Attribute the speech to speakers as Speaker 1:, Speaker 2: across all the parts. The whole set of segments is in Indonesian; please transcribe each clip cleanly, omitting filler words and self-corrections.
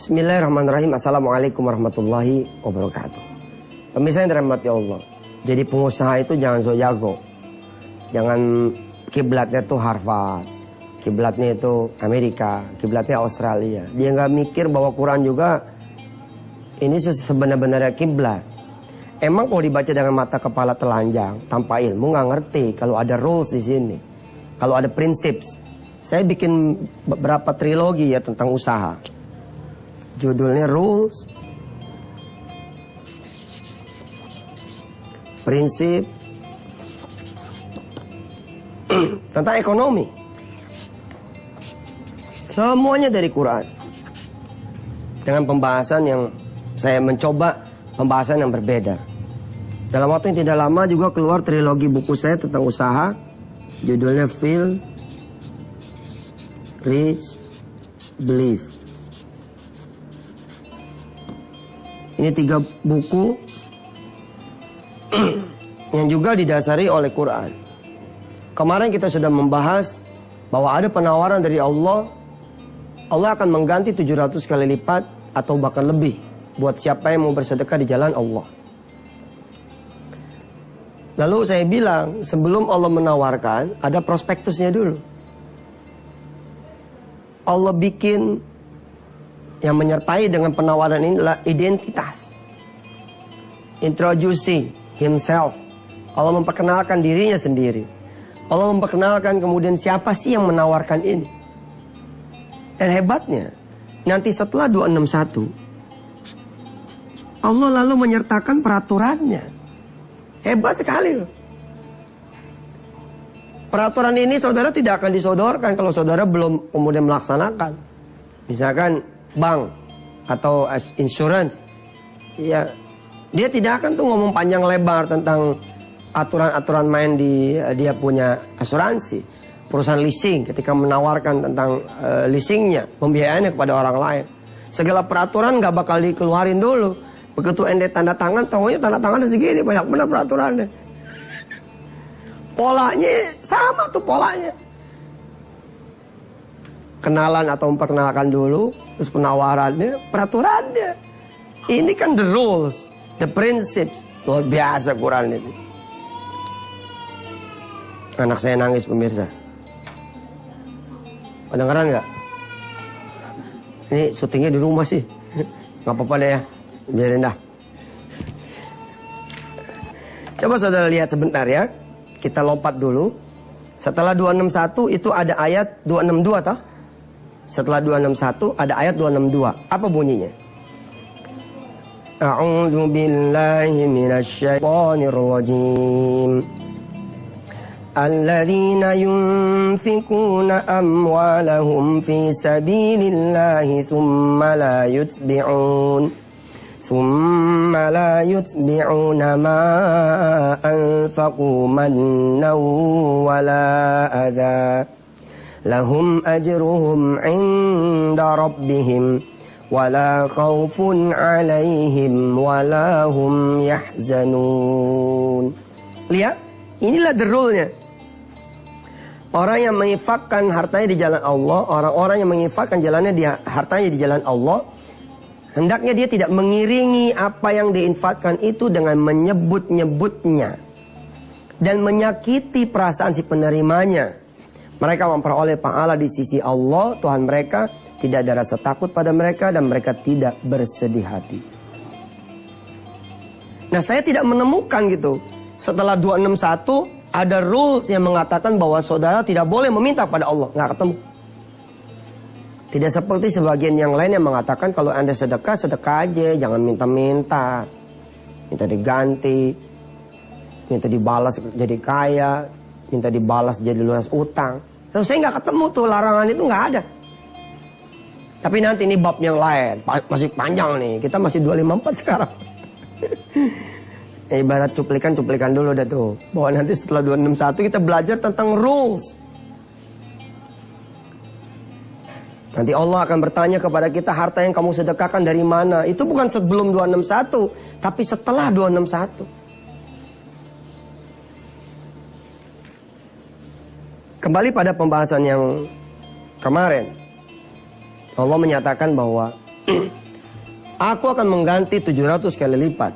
Speaker 1: Bismillahirrahmanirrahim. Assalamualaikum warahmatullahi wabarakatuh. Pemirsa yang dirahmati Allah, jadi pengusaha itu jangan so jago. Jangan kiblatnya tuh Harvard, kiblatnya itu Amerika, kiblatnya Australia. Dia nggak mikir bahwa Quran juga ini sebenarnya kiblat. Emang kalau dibaca dengan mata kepala telanjang, tanpa ilmu nggak ngerti kalau ada rules di sini, kalau ada prinsip. Saya bikin beberapa trilogi ya tentang usaha. Judulnya Rules, Prinsip, tentang ekonomi. Semuanya dari Quran. Dengan pembahasan yang saya mencoba pembahasan yang berbeda. Dalam waktu yang tidak lama juga keluar trilogi buku saya tentang usaha. Judulnya Feel, Rich, Believe. Ini 3 buku yang juga didasari oleh Quran. Kemarin kita sudah membahas bahwa ada penawaran dari Allah. Allah akan mengganti 700 kali lipat atau bahkan lebih buat siapa yang mau bersedekah di jalan Allah. Lalu saya bilang sebelum Allah menawarkan ada prospektusnya dulu. Allah bikin yang menyertai dengan penawaran ini adalah identitas. Introducing himself. Allah memperkenalkan dirinya sendiri. Allah memperkenalkan kemudian siapa sih yang menawarkan ini. Dan hebatnya, nanti setelah 261, Allah lalu menyertakan peraturannya. Hebat sekali loh. Peraturan ini saudara tidak akan disodorkan kalau saudara belum kemudian melaksanakan. Misalkan bank atau insurance, ya dia tidak akan tuh ngomong panjang lebar tentang aturan-aturan main di dia punya asuransi. Perusahaan leasing ketika menawarkan tentang leasingnya, pembiayaannya kepada orang lain, segala peraturan nggak bakal dikeluarin dulu. Begitu ente tanda tangan, tahunya tanda tangan segini, banyak benar peraturannya. Polanya sama tuh polanya. Kenalan atau memperkenalkan dulu, terus penawarannya, peraturannya. Ini kan the rules, the principles. Luar biasa Quran itu. Anak saya nangis pemirsa. Kedengeran nggak? Ini syutingnya di rumah sih. Nggak apa-apa deh ya, biarin dah. Coba saudara lihat sebentar ya. Kita lompat dulu. Setelah 261 itu ada ayat 262 toh? Setelah 261 ada ayat 262. Apa bunyinya? A'udzu billahi minasy syaithanir rajim. Alladzina yunfikuna amwalahum fi sabilillahi thumma la yutbi'una ma anfaqu mannan wala adha. Lahum ajruhum 'inda rabbihim wala khaufun 'alaihim wala hum yahzanun. Lihat, inilah the rule-nya. Orang yang menginfakkan hartanya di jalan Allah, orang-orang yang menginfakkan hartanya di jalan Allah, hendaknya dia tidak mengiringi apa yang diinfakkan itu dengan menyebut-nyebutnya dan menyakiti perasaan si penerimanya. Mereka memperoleh pahala di sisi Allah, Tuhan mereka, tidak ada rasa takut pada mereka dan mereka tidak bersedih hati. Nah, saya tidak menemukan gitu. Setelah 261 ada rules yang mengatakan bahwa saudara tidak boleh meminta pada Allah. Nggak ketemu. Tidak seperti sebagian yang lain yang mengatakan kalau Anda sedekah, sedekah aja, jangan minta-minta. Minta diganti, minta dibalas jadi kaya, minta dibalas jadi lunas utang. Nah, saya nggak ketemu tuh, larangan itu nggak ada. Tapi nanti ini bab yang lain, masih panjang nih. Kita masih 254 sekarang. Ibarat cuplikan dulu dah tuh. Bahwa nanti setelah 261 kita belajar tentang rules. Nanti Allah akan bertanya kepada kita, harta yang kamu sedekahkan dari mana? Itu bukan sebelum 261, tapi setelah 261. Kembali pada pembahasan yang kemarin. Allah menyatakan bahwa Aku akan mengganti 700 kali lipat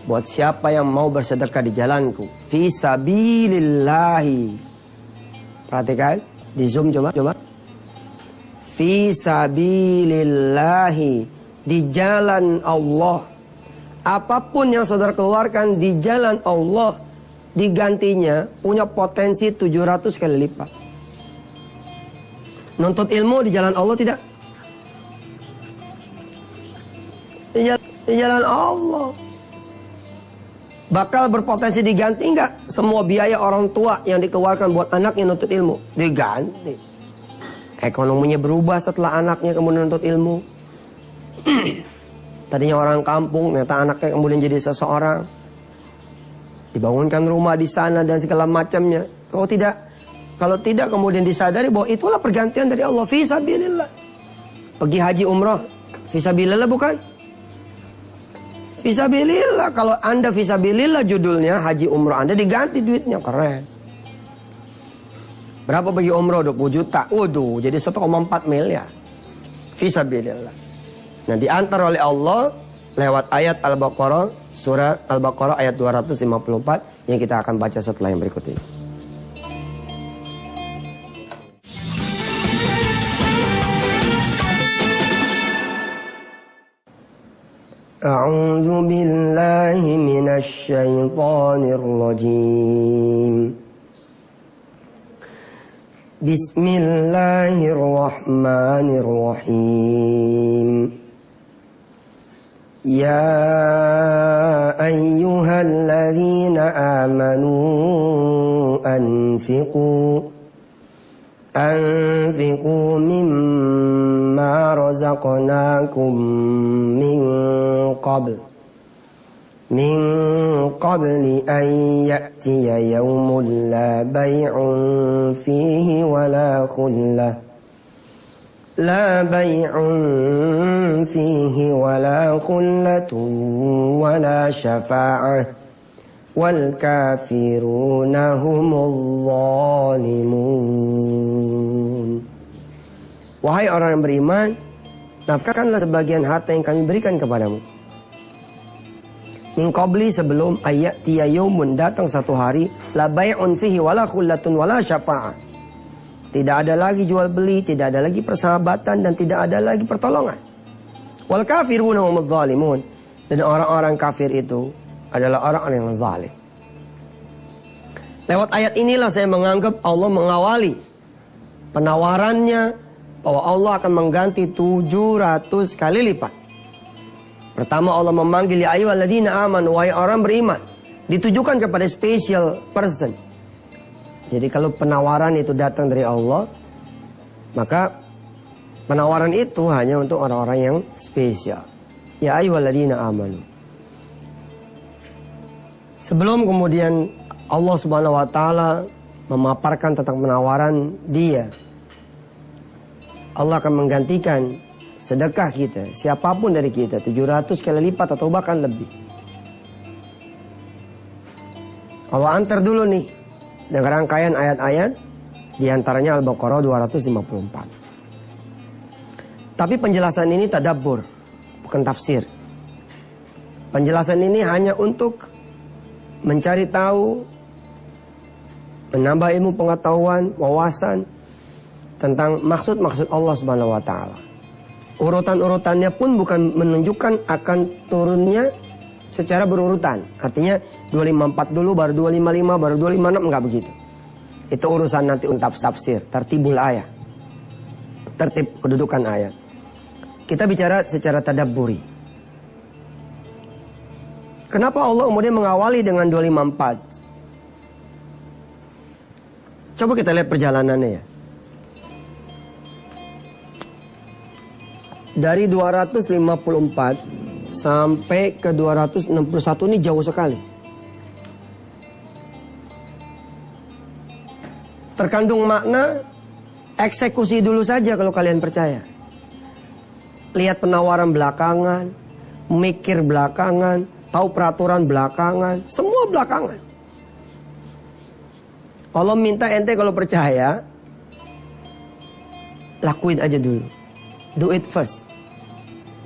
Speaker 1: buat siapa yang mau bersedekah di jalanku. Fi sabilillahi. Perhatikan, di zoom coba. Fi sabilillahi, di jalan Allah. Apapun yang saudara keluarkan di jalan Allah, digantinya punya potensi 700 kali lipat. Nuntut ilmu di jalan Allah tidak? Di jalan Allah. Bakal berpotensi diganti enggak? Semua biaya orang tua yang dikeluarkan buat anaknya nuntut ilmu diganti. Ekonominya berubah setelah anaknya kemudian nuntut ilmu. Tadinya orang kampung, ternyata anaknya kemudian jadi seseorang. Dibangunkan rumah di sana dan segala macamnya. Kalau tidak kemudian disadari bahwa itulah pergantian dari Allah. Fisabilillah. Pergi haji umrah, fisabilillah bukan? Fisabilillah. Kalau Anda fisabilillah judulnya, haji umrah Anda diganti duitnya, keren. Berapa bagi umrah? 20 juta. Waduh, jadi 1,4 miliar. Fisabilillah. Nah, diantar oleh Allah lewat ayat Al-Baqarah, surah Al-Baqarah ayat 254 yang kita akan baca setelah yang berikut ini. A'udzu billahi minasy syaithanir rajim. Bismillahirrahmanirrahim. Ya ayyuhalladzina amanu anfiqu mimma razaqnakum min qabli an ya'tiya yawmun la bay'un fihi wala khullah wala syafa'ah wal kafiruna humul zalimun. Wahai orang yang beriman, nafkahkanlah sebagian harta yang kami berikan kepadamu. Min qabli, sebelum ayatiya yaumun, datang satu hari, la bay'un fihi wala khullatun wala syafa'ah. Tidak ada lagi jual beli, tidak ada lagi persahabatan, dan tidak ada lagi pertolongan. Wal kafiruna humuz zalimun. Dan orang-orang kafir itu adalah orang-orang yang zalim. Lewat ayat inilah saya menganggap Allah mengawali penawarannya bahwa Allah akan mengganti 700 kali lipat. Pertama Allah memanggil ya ayyuhalladzina amanu, wahai orang beriman. Ditujukan kepada special person. Jadi kalau penawaran itu datang dari Allah, maka penawaran itu hanya untuk orang-orang yang spesial. Ya ayyuhalladzina amanu. Sebelum kemudian Allah Subhanahu wa taala memaparkan tentang penawaran Dia, Allah akan menggantikan sedekah kita, siapapun dari kita, 700 kali lipat atau bahkan lebih. Allah antar dulu nih dengan rangkaian ayat-ayat, diantaranya Al-Baqarah 254. Tapi penjelasan ini tadabbur, bukan tafsir. Penjelasan ini hanya untuk mencari tahu, menambah ilmu pengetahuan, wawasan tentang maksud-maksud Allah Subhanahu wa taala. Urutan-urutannya pun bukan menunjukkan akan turunnya secara berurutan. Artinya 254 dulu, baru 255, baru 256, enggak begitu. Itu urusan nanti untuk tafsir, tertibul ayat. Tertib kedudukan ayat. Kita bicara secara tadabburi. Kenapa Allah kemudian mengawali dengan 254? Coba kita lihat perjalanannya ya. Dari 254 sampai ke 261 ini jauh sekali. Terkandung makna eksekusi dulu saja kalau kalian percaya. Lihat penawaran belakangan, mikir belakangan, tahu peraturan belakangan, semua belakangan. Allah minta ente kalau percaya, lakuin aja dulu. Do it first.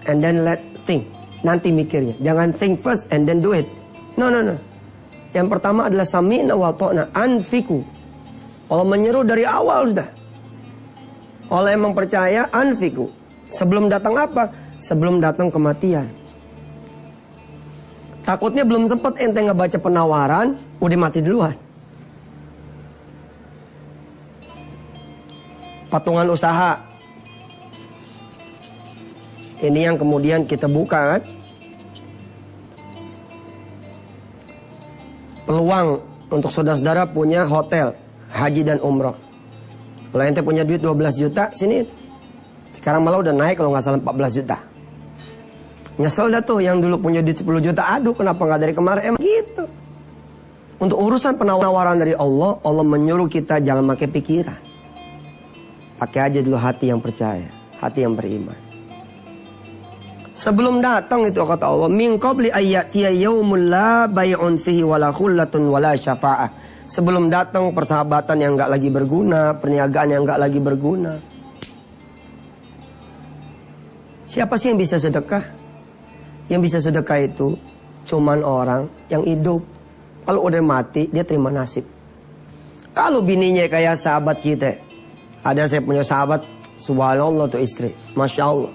Speaker 1: and then let think. Nanti mikirnya. Jangan think first and then do it. No. Yang pertama adalah sami'na wa ta'na, anfiku. Allah menyeru dari awal sudah. Allah emang percaya, anfiku. Sebelum datang apa? Sebelum datang kematian. Takutnya belum sempat ente ngebaca penawaran, udah mati duluan. Patungan usaha. Ini yang kemudian kita buka kan. Peluang untuk saudara-saudara punya hotel, haji dan umroh. Kalau ente punya duit 12 juta, sini. Sekarang malah udah naik kalau nggak salah 14 juta. Nyesel dah tuh yang dulu punya duit 10 juta. Aduh, kenapa nggak dari kemarin? Emang gitu. Untuk urusan penawaran dari Allah, Allah menyuruh kita jangan pakai pikiran. Pakai aja dulu hati yang percaya, hati yang beriman. Sebelum datang itu kata Allah, min qabli ayyatiya yaumul la bai'un fihi wala khullatun wala syafa'ah. Sebelum datang persahabatan yang enggak lagi berguna, perniagaan yang enggak lagi berguna. Siapa sih yang bisa sedekah? Yang bisa sedekah itu cuman orang yang hidup. Kalau udah mati, dia terima nasib. Kalau bininya kayak sahabat kita. Ada saya punya sahabat, subhanallah tuh istri, Masya Allah.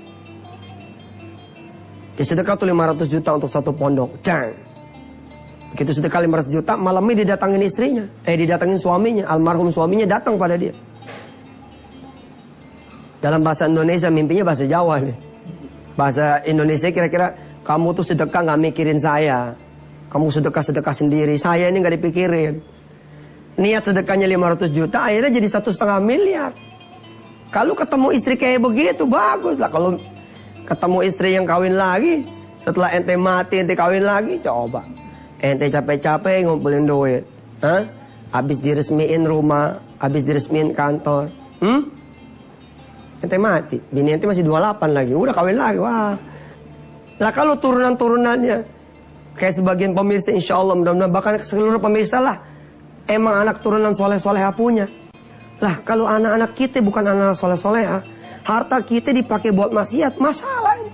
Speaker 1: Dia sedekah tuh 500 juta untuk satu pondok. Dang. Begitu sedekah 500 juta, malamnya didatangin istrinya. Didatangin suaminya, almarhum suaminya datang pada dia. Dalam bahasa Indonesia, mimpinya bahasa Jawa nih. Bahasa Indonesia kira-kira, kamu tuh sedekah gak mikirin saya. Kamu sedekah-sedekah sendiri, saya ini gak dipikirin. Niat sedekahnya 500 juta, akhirnya jadi 1,5 miliar. Kalau ketemu istri kayak begitu, bagus lah. Kalau ketemu istri yang kawin lagi, setelah ente mati, ente kawin lagi, coba. Ente capek-capek ngumpulin duit. Habis diresmiin rumah, habis diresmiin kantor. Ente mati, bini ente masih 28 lagi, udah kawin lagi, wah. Lah kalau turunan-turunannya, kayak sebagian pemirsa insya Allah, mudah-mudahan bahkan seluruh pemirsa lah, emang anak turunan soleh-soleha punya. Lah kalau anak-anak kita bukan anak soleh-soleha, harta kita dipakai buat maksiat, masalah ini.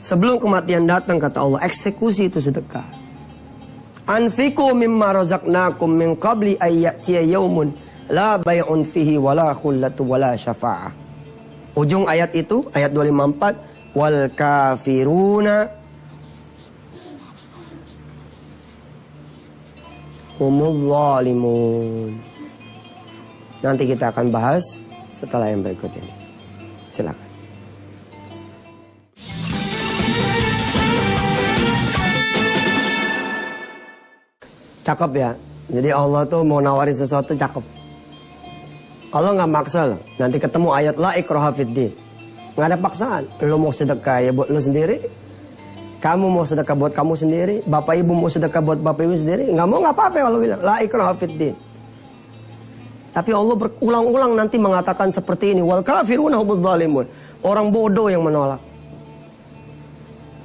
Speaker 1: Sebelum kematian datang kata Allah, eksekusi itu sedekah. Anfiku mimma razaqnakum min qabli ayyatiya yaumun la bai'un fihi wala khullatu wala syafa'ah. Ujung ayat itu, ayat 254, wal kafiruna humul zalimun. Nanti kita akan bahas setelah yang berikut ini. Silakan. Cakep ya. Jadi Allah tuh mau nawarin sesuatu cakep. Allah nggak maksa loh. Nanti ketemu ayat la ikraha fiddin. Nggak ada paksaan. Lo mau sedekah ya buat lo sendiri. Kamu mau sedekah buat kamu sendiri. Bapak ibu mau sedekah buat bapak ibu sendiri. Nggak mau nggak apa-apa Allah bilang. La ikraha fiddin. Tapi Allah berulang-ulang nanti mengatakan seperti ini. Wal kafiruna humudz zalimun. Orang bodoh yang menolak.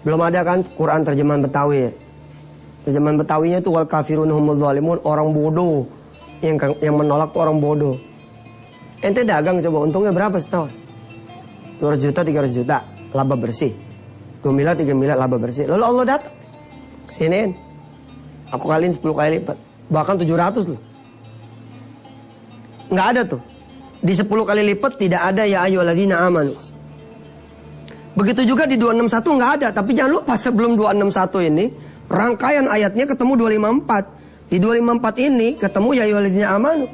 Speaker 1: Belum ada kan Quran terjemahan Betawi ya? Terjemahan Betawinya itu wal kafiruna humudz zalimun. Orang bodoh. Yang menolak tuh orang bodoh. Ente dagang coba untungnya berapa setahun? 200 juta, 300 juta. Laba bersih. 2 miliar, 3 miliar laba bersih. Lalu Allah datang. Siniin. Aku kaliin 10 kali lipat. Bahkan 700 loh. Nggak ada tuh. Di 10 kali lipat tidak ada ya ayyuhalladzina amanu. Begitu juga di 261 nggak ada. Tapi jangan lupa sebelum 261 ini, rangkaian ayatnya ketemu 254. Di 254 ini ketemu ya ayyuhalladzina amanu.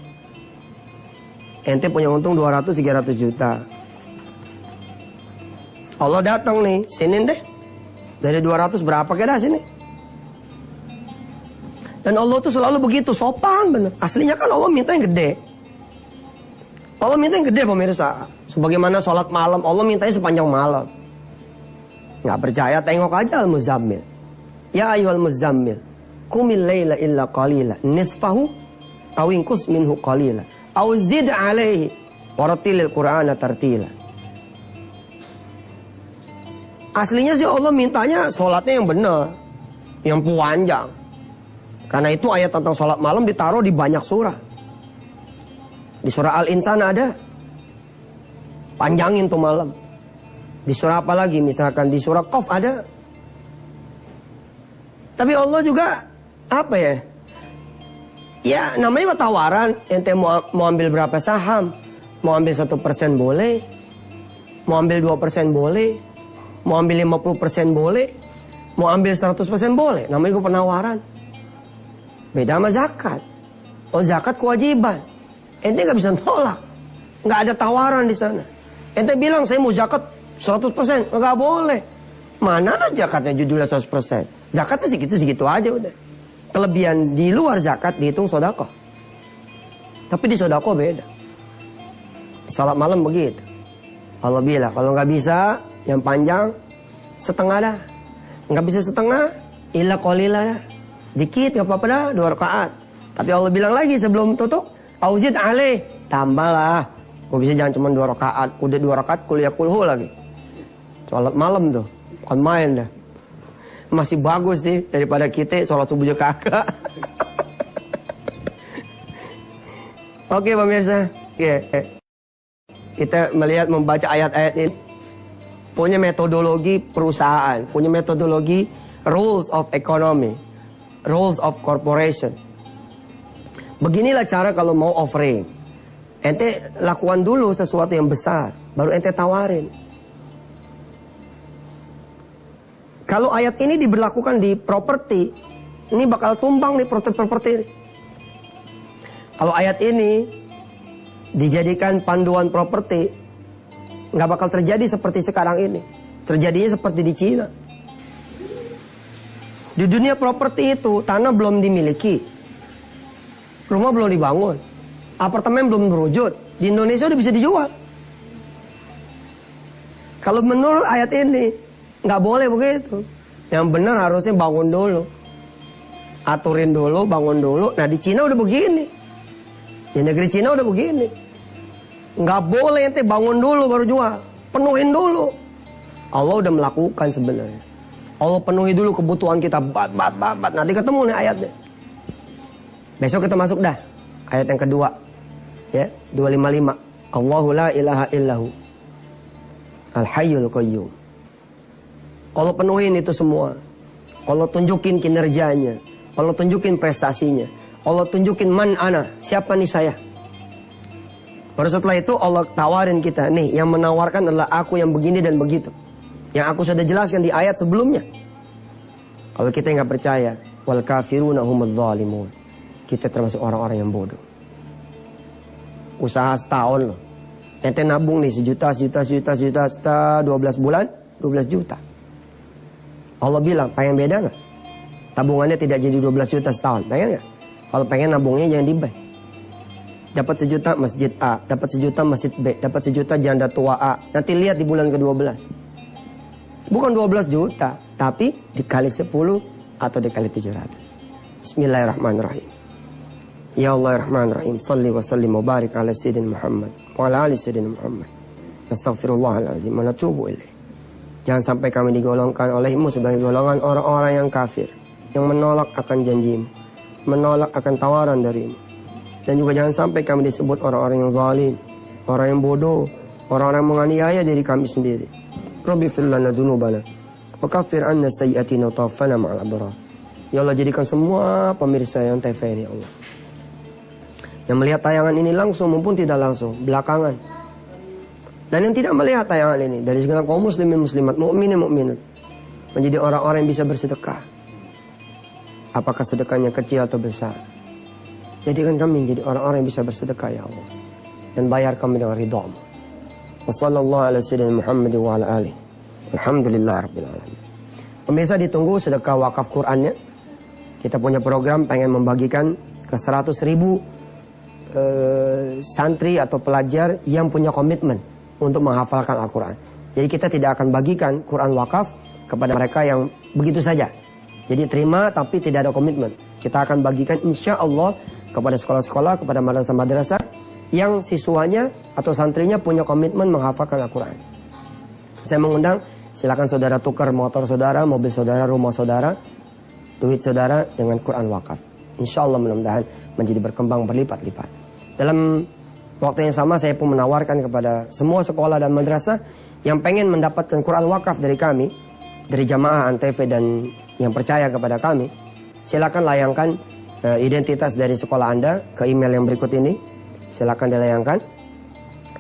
Speaker 1: Ente punya untung 200-300 juta. Allah datang nih, sini deh. Dari 200 berapa kira sini? Dan Allah tuh selalu begitu, sopan bener. Aslinya kan Allah minta yang gede. Allah minta yang gede pemirsa. Sebagaimana sholat malam, Allah mintanya sepanjang malam. Nggak percaya, tengok aja Al-Muzammil. Ya ayyuhal muzammil, qumil laila illa qalila, nisfahu aw inqus minhu qalila, aw zid alaihi warattilil qur'ana tartila. Aslinya sih Allah mintanya sholatnya yang benar, yang panjang. Karena itu ayat tentang sholat malam ditaruh di banyak surah. Di surah Al-Insan ada. Panjangin tuh malam. Di surah apa lagi? Misalkan di surah Qaf ada. Tapi Allah juga apa ya? Ya namanya tawaran. Ente mau ambil berapa saham? Mau ambil 1% boleh. Mau ambil 2% boleh. Mau ambil 50% boleh. Mau ambil 100% boleh. Namanya juga penawaran. Beda sama zakat. Oh zakat kewajiban. Ente nggak bisa nolak. Nggak ada tawaran di sana. Ente bilang saya mau zakat 100%. Nggak boleh. Mana ada zakatnya judulnya 100%. Zakatnya segitu-segitu aja udah. Kelebihan di luar zakat dihitung sedekah. Tapi di sedekah beda. Salat malam begitu. Allah bilang kalau nggak bisa yang panjang setengah dah. Nggak bisa setengah illa qalila dah. Dikit nggak apa-apa dah 2 rakaat. Tapi Allah bilang lagi sebelum tutup, auzid alaih, tambahlah. Gue bisa jangan cuma 2 rakaat, udah 2 rakaat kuliah kulhu lagi. Sholat malam tuh, bukan main dah. Masih bagus sih daripada kita sholat subuhnya kagak. Oke pemirsa, kita melihat membaca ayat-ayat ini punya metodologi perusahaan, punya metodologi rules of economy, rules of corporation. Beginilah cara kalau mau offering. Ente lakukan dulu sesuatu yang besar, baru ente tawarin. Kalau ayat ini diberlakukan di properti, ini bakal tumbang nih properti. Kalau ayat ini dijadikan panduan properti, nggak bakal terjadi seperti sekarang ini. Terjadinya seperti di Cina. Di dunia properti itu, tanah belum dimiliki. Rumah belum dibangun. Apartemen belum berwujud. Di Indonesia udah bisa dijual. Kalau menurut ayat ini, nggak boleh begitu. Yang benar harusnya bangun dulu. Aturin dulu, bangun dulu. Nah di Cina udah begini. Di negeri Cina udah begini. Nggak boleh ente bangun dulu baru jual. Penuhin dulu. Allah udah melakukan sebenarnya. Allah penuhi dulu kebutuhan kita. Bat. Nanti ketemu nih ayatnya. Besok kita masuk dah. Ayat yang kedua. Ya, 255. Allahu la ilaha illahu. Al-hayyul qayyum. Allah penuhin itu semua. Allah tunjukin kinerjanya. Allah tunjukin prestasinya. Allah tunjukin man ana. Siapa nih saya? Baru setelah itu Allah tawarin kita. Nih yang menawarkan adalah aku yang begini dan begitu. Yang aku sudah jelaskan di ayat sebelumnya. Kalau kita nggak percaya. Wal kafiruna humudz zalimun. Kita termasuk orang-orang yang bodoh. Usaha setahun loh. Ente nabung nih sejuta, 12 bulan, 12 juta. Allah bilang, pengen beda nggak? Tabungannya tidak jadi 12 juta setahun, pengen nggak? Kalau pengen nabungnya jangan di bank. Dapat 1 juta masjid A, dapat 1 juta masjid B, dapat 1 juta janda tua A. Nanti lihat di bulan ke-12. Bukan 12 juta, tapi dikali 10 atau dikali 700. Bismillahirrahmanirrahim. Ya Allah Rahman Rahim, salli wa sallim wa barik ala Sayyidina Muhammad wa ala ali Sayyidina Muhammad. Astaghfirullahaladzim wa natubu ilaih. Jangan sampai kami digolongkan olehmu sebagai golongan orang-orang yang kafir, yang menolak akan janjimu, menolak akan tawaran darimu. Dan juga jangan sampai kami disebut orang-orang yang zalim, orang yang bodoh, orang-orang yang menganiaya diri kami sendiri. Rabbi fir lana dzunubana wa kaffir 'anna sayyi'atina wa tawaffana ma'al abrar. Ya Allah, jadikan semua pemirsa yang TV ini ya Allah, yang melihat tayangan ini langsung maupun tidak langsung, belakangan. Dan yang tidak melihat tayangan ini, dari segala kaum muslimin muslimat, mukminin mukminat, menjadi orang-orang yang bisa bersedekah. Apakah sedekahnya kecil atau besar? Jadikan kami menjadi orang-orang yang bisa bersedekah ya Allah. Dan bayar kami dengan ridhamu. Wassallallahu ala sayyidina Muhammad wa ala alihi. Alhamdulillah rabbil alamin. Pemirsa, ditunggu sedekah wakaf Qur'annya. Kita punya program pengen membagikan ke 100.000 santri atau pelajar yang punya komitmen untuk menghafalkan Al-Quran. Jadi kita tidak akan bagikan Quran wakaf kepada mereka yang begitu saja. Jadi terima tapi tidak ada komitmen. Kita akan bagikan insya Allah kepada sekolah-sekolah, kepada madrasah-madrasah yang siswanya atau santrinya punya komitmen menghafalkan Al-Quran. Saya mengundang, silakan saudara tukar motor saudara, mobil saudara, rumah saudara, duit saudara dengan Quran wakaf. Insya Allah mudah-mudahan menjadi berkembang berlipat-lipat. Dalam Waktu yang sama saya pun menawarkan kepada semua sekolah dan madrasah yang pengen mendapatkan Quran wakaf dari kami, dari jamaah Antv dan yang percaya kepada kami, silakan layangkan identitas dari sekolah Anda ke email yang berikut ini. Silakan dilayangkan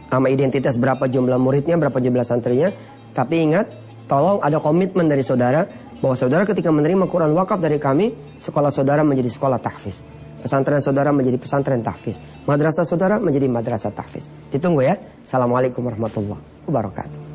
Speaker 1: sama identitas, berapa jumlah muridnya, berapa jumlah santrinya. Tapi ingat, tolong ada komitmen dari saudara bahwa saudara ketika menerima Quran wakaf dari kami, sekolah saudara menjadi sekolah tahfiz, pesantren saudara menjadi pesantren tahfiz, madrasah saudara menjadi madrasah tahfiz. Ditunggu ya. Assalamualaikum warahmatullahi wabarakatuh.